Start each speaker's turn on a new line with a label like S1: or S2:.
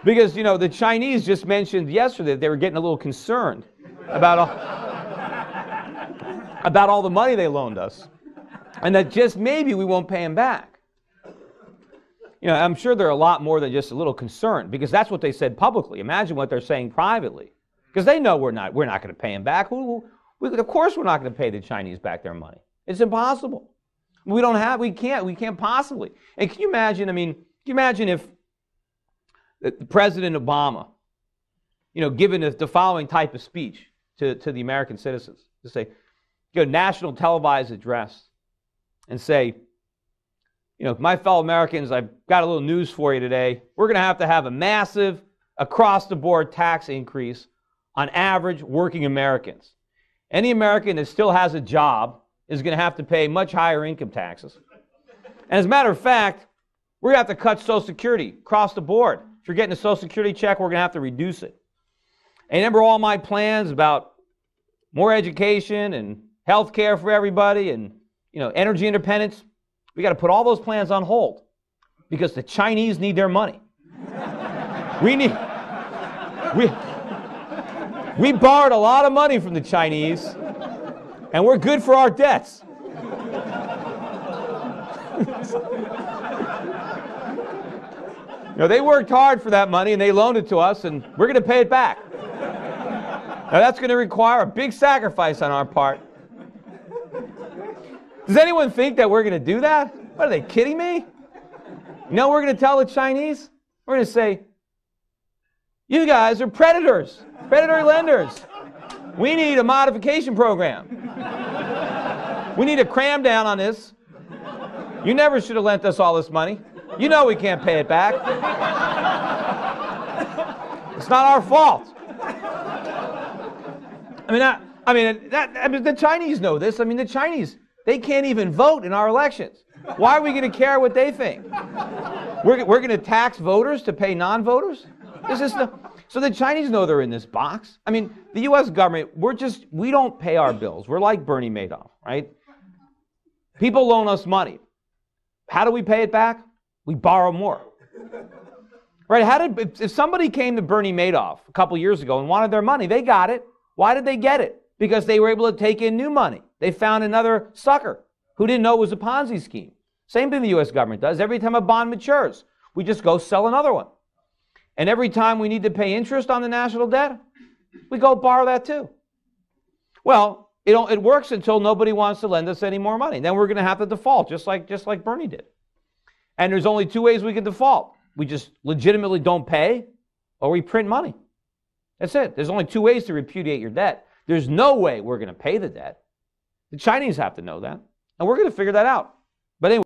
S1: Because, you know, the Chinese just mentioned yesterday that they were getting a little concerned about all the money they loaned us, and that just maybe we won't pay them back. You know, I'm sure they're a lot more than just a little concerned, because that's what they said publicly. Imagine what they're saying privately, because they know we're not going to pay them back. Of course we're not going to pay the Chinese back their money. It's impossible. We can't possibly. And can you imagine, can you imagine if President Obama, you know, given the following type of speech to the American citizens, to say, give a national televised address and say, you know, my fellow Americans, I've got a little news for you today. We're going to have a massive, across-the-board tax increase on average working Americans. Any American that still has a job is going to have to pay much higher income taxes. And as a matter of fact, we're going to have to cut Social Security across the board. If you're getting a Social Security check, we're going to have to reduce it. And remember all my plans about more education and health care for everybody and, you know, energy independence? We got to put all those plans on hold because the Chinese need their money. We borrowed a lot of money from the Chinese, and we're good for our debts. You know, they worked hard for that money, and they loaned it to us, and we're going to pay it back. Now, that's going to require a big sacrifice on our part. Does anyone think that we're going to do that? What, are they kidding me? You know what we're going to tell the Chinese? We're going to say, you guys are predators, predatory lenders. We need a modification program. We need to cram down on this. You never should have lent us all this money. You know we can't pay it back. It's not our fault. The Chinese know this. The Chinese, they can't even vote in our elections. Why are we going to care what they think? We're going to tax voters to pay non-voters? So the Chinese know they're in this box. The U.S. government, we don't pay our bills. We're like Bernie Madoff, right? People loan us money. How do we pay it back? We borrow more. Right? If somebody came to Bernie Madoff a couple years ago and wanted their money, they got it. Why did they get it? Because they were able to take in new money. They found another sucker who didn't know it was a Ponzi scheme. Same thing the U.S. government does. Every time a bond matures, we just go sell another one. And every time we need to pay interest on the national debt, we go borrow that too. Well, it works until nobody wants to lend us any more money. Then we're going to have to default, just like Bernie did. And there's only two ways we can default. We just legitimately don't pay, or we print money. That's it. There's only two ways to repudiate your debt. There's no way we're going to pay the debt. The Chinese have to know that, and we're going to figure that out. But anyway.